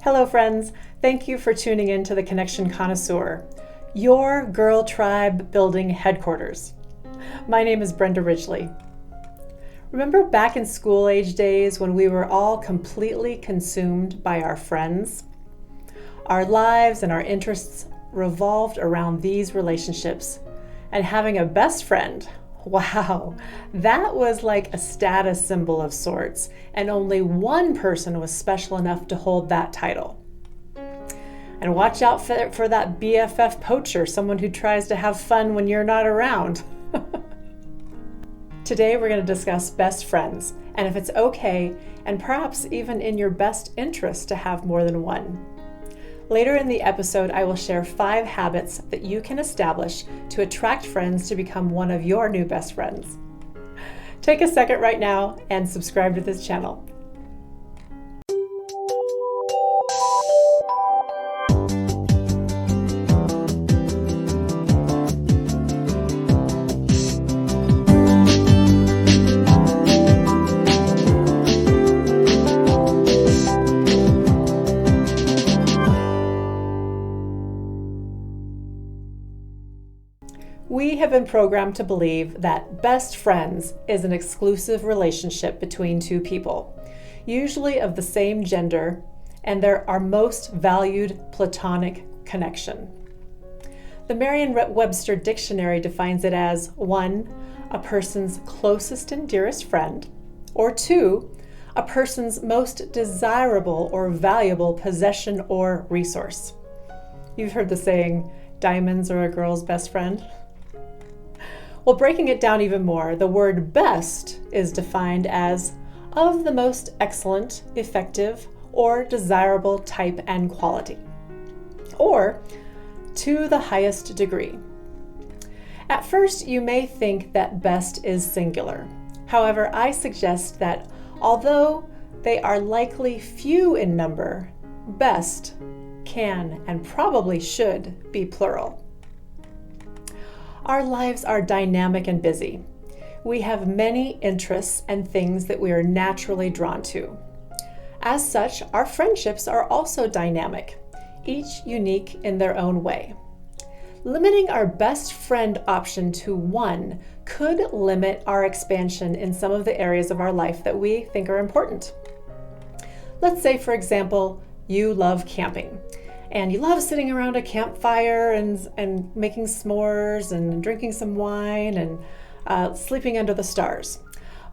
Hello friends, thank you for tuning in to the Connection Connoisseur, your Girl Tribe building headquarters. My name is Brenda Ridgley. Remember back in school age days when we were all completely consumed by our friends? Our lives and our interests revolved around these relationships, and having a best friend, wow, that was like a status symbol of sorts, and only one person was special enough to hold that title. And watch out for that BFF poacher, someone who tries to have fun when you're not around. Today we're going to discuss best friends, and if it's okay, and perhaps even in your best interest to have more than one. Later in the episode, I will share 5 habits that you can establish to attract friends to become one of your new best friends. Take a second right now and subscribe to this channel. We have been programmed to believe that best friends is an exclusive relationship between two people, usually of the same gender, and they're our most valued platonic connection. The Merriam-Webster Dictionary defines it as 1, a person's closest and dearest friend, or 2, a person's most desirable or valuable possession or resource. You've heard the saying, diamonds are a girl's best friend? Well, breaking it down even more, the word best is defined as of the most excellent, effective, or desirable type and quality, or to the highest degree. At first, you may think that best is singular. However, I suggest that although they are likely few in number, best can and probably should be plural. Our lives are dynamic and busy. We have many interests and things that we are naturally drawn to. As such, our friendships are also dynamic, each unique in their own way. Limiting our best friend option to one could limit our expansion in some of the areas of our life that we think are important. Let's say, for example, you love camping. And you love sitting around a campfire and making s'mores and drinking some wine and sleeping under the stars.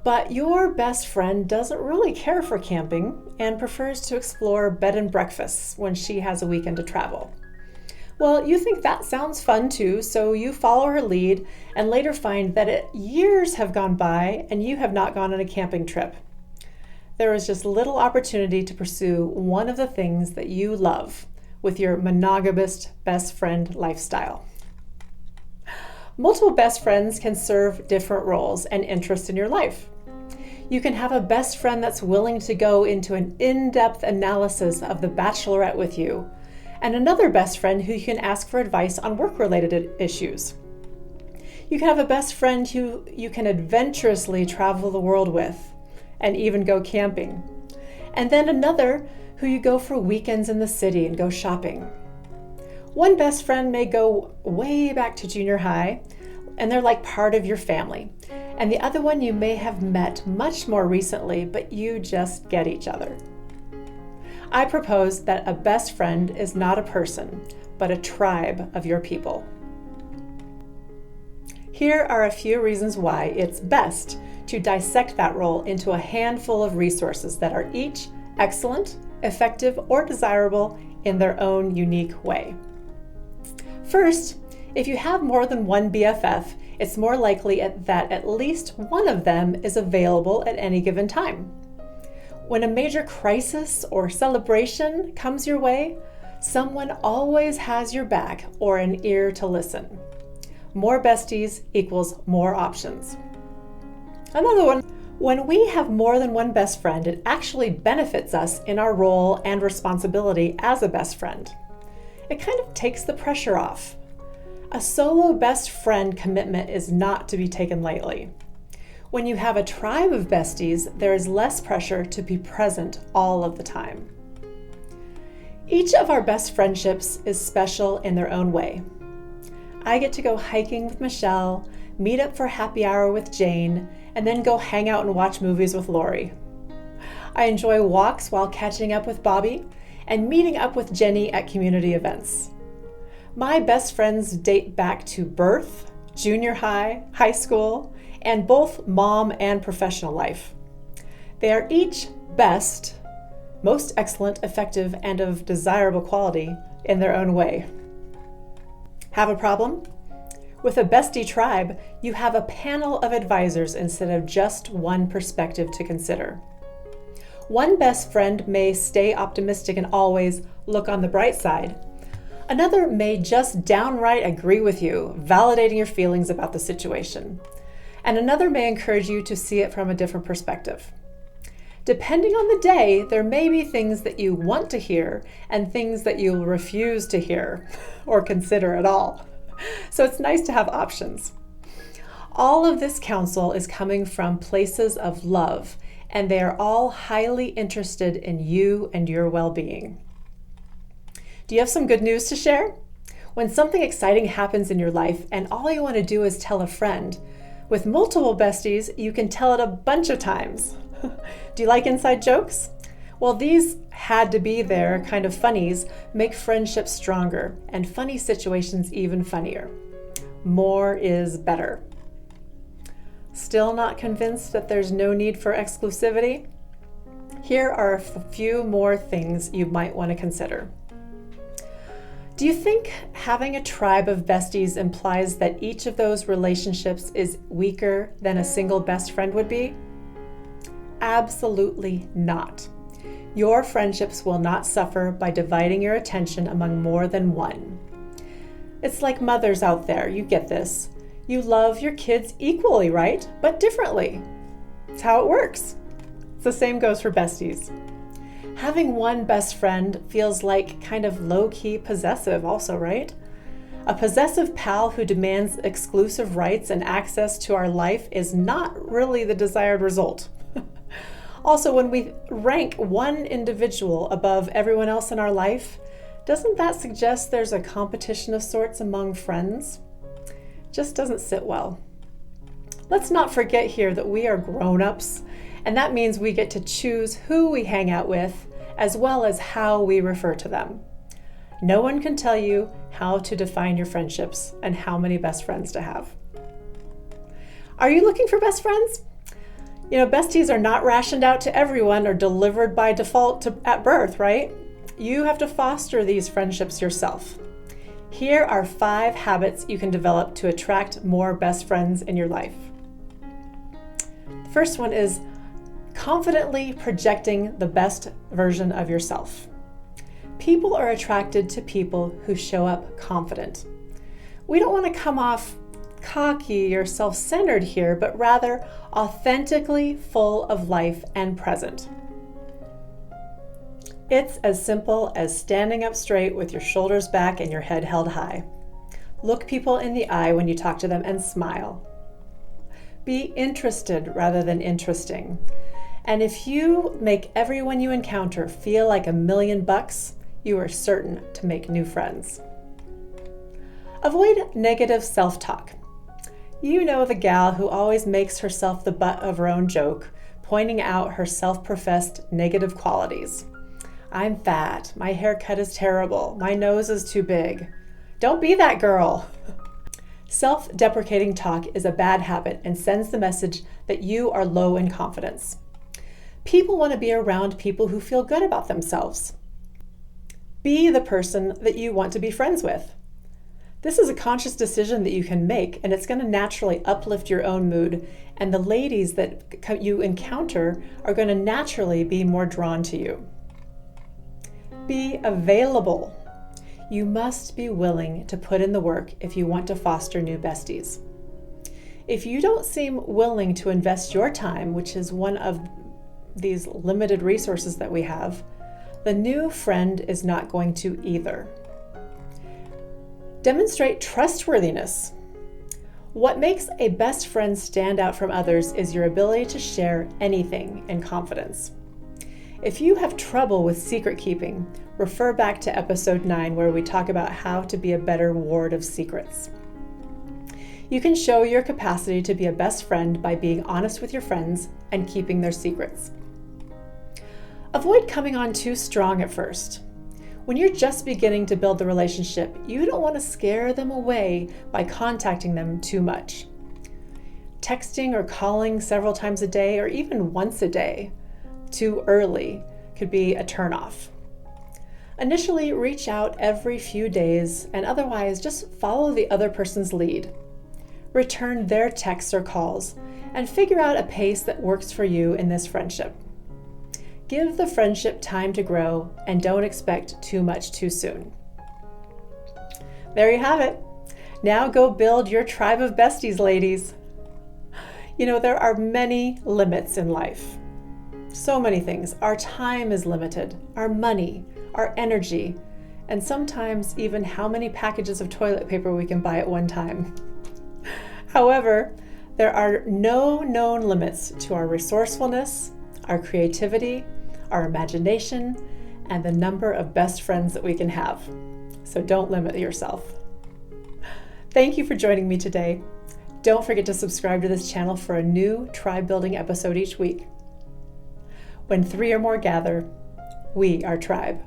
But your best friend doesn't really care for camping and prefers to explore bed and breakfasts when she has a weekend to travel. Well, you think that sounds fun too, so you follow her lead and later find that years have gone by and you have not gone on a camping trip. There is just little opportunity to pursue one of the things that you love with your monogamous best friend lifestyle. Multiple best friends can serve different roles and interests in your life. You can have a best friend that's willing to go into an in-depth analysis of The Bachelorette with you, and another best friend who you can ask for advice on work-related issues. You can have a best friend who you can adventurously travel the world with, and even go camping. And then another who you go for weekends in the city and go shopping. One best friend may go way back to junior high, and they're like part of your family. And the other one you may have met much more recently, but you just get each other. I propose that a best friend is not a person, but a tribe of your people. Here are a few reasons why it's best to dissect that role into a handful of resources that are each excellent, effective, or desirable in their own unique way. First, if you have more than one BFF, it's more likely that at least one of them is available at any given time. When a major crisis or celebration comes your way, someone always has your back or an ear to listen. More besties equals more options. Another one, when we have more than one best friend, it actually benefits us in our role and responsibility as a best friend. It kind of takes the pressure off. A solo best friend commitment is not to be taken lightly. When you have a tribe of besties, there is less pressure to be present all of the time. Each of our best friendships is special in their own way. I get to go hiking with Michelle, meet up for happy hour with Jane, and then go hang out and watch movies with Lori. I enjoy walks while catching up with Bobby and meeting up with Jenny at community events. My best friends date back to birth, junior high, high school, and both mom and professional life. They are each best, most excellent, effective, and of desirable quality in their own way. Have a problem? With a bestie tribe, you have a panel of advisors instead of just one perspective to consider. One best friend may stay optimistic and always look on the bright side. Another may just downright agree with you, validating your feelings about the situation. And another may encourage you to see it from a different perspective. Depending on the day, there may be things that you want to hear and things that you'll refuse to hear or consider at all. So it's nice to have options. All of this counsel is coming from places of love, and they are all highly interested in you and your well-being. Do you have some good news to share? When something exciting happens in your life and all you want to do is tell a friend, with multiple besties, you can tell it a bunch of times. Do you like inside jokes? Well, these had to be there kind of funnies make friendships stronger and funny situations even funnier. More is better. Still not convinced that there's no need for exclusivity? Here are a few more things you might want to consider. Do you think having a tribe of besties implies that each of those relationships is weaker than a single best friend would be? Absolutely not. Your friendships will not suffer by dividing your attention among more than one. It's like mothers out there, you get this. You love your kids equally, right? But differently. It's how it works. The same goes for besties. Having one best friend feels like kind of low-key possessive also, right? A possessive pal who demands exclusive rights and access to our life is not really the desired result. Also, when we rank one individual above everyone else in our life, doesn't that suggest there's a competition of sorts among friends? Just doesn't sit well. Let's not forget here that we are grown-ups, and that means we get to choose who we hang out with, as well as how we refer to them. No one can tell you how to define your friendships and how many best friends to have. Are you looking for best friends? You know, besties are not rationed out to everyone or delivered by default at birth, right? You have to foster these friendships yourself. Here are 5 habits you can develop to attract more best friends in your life. The first one is confidently projecting the best version of yourself. People are attracted to people who show up confident. We don't want to come off cocky or self-centered here, but rather authentically full of life and present. It's as simple as standing up straight with your shoulders back and your head held high. Look people in the eye when you talk to them and smile. Be interested rather than interesting. And if you make everyone you encounter feel like $1,000,000, you are certain to make new friends. Avoid negative self-talk. You know the gal who always makes herself the butt of her own joke, pointing out her self-professed negative qualities. I'm fat, my haircut is terrible, my nose is too big. Don't be that girl. Self-deprecating talk is a bad habit and sends the message that you are low in confidence. People want to be around people who feel good about themselves. Be the person that you want to be friends with. This is a conscious decision that you can make, and it's going to naturally uplift your own mood, and the ladies that you encounter are going to naturally be more drawn to you. Be available. You must be willing to put in the work if you want to foster new besties. If you don't seem willing to invest your time, which is one of these limited resources that we have, the new friend is not going to either. Demonstrate trustworthiness. What makes a best friend stand out from others is your ability to share anything in confidence. If you have trouble with secret keeping, refer back to episode 9 where we talk about how to be a better ward of secrets. You can show your capacity to be a best friend by being honest with your friends and keeping their secrets. Avoid coming on too strong at first. When you're just beginning to build the relationship, you don't want to scare them away by contacting them too much. Texting or calling several times a day or even once a day too early could be a turnoff. Initially, reach out every few days and otherwise just follow the other person's lead. Return their texts or calls and figure out a pace that works for you in this friendship. Give the friendship time to grow and don't expect too much too soon. There you have it. Now go build your tribe of besties, ladies. You know, there are many limits in life. So many things. Our time is limited, our money, our energy, and sometimes even how many packages of toilet paper we can buy at one time. However, there are no known limits to our resourcefulness, our creativity, our imagination, and the number of best friends that we can have. So don't limit yourself. Thank you for joining me today. Don't forget to subscribe to this channel for a new tribe building episode each week. When 3 or more gather, we are tribe.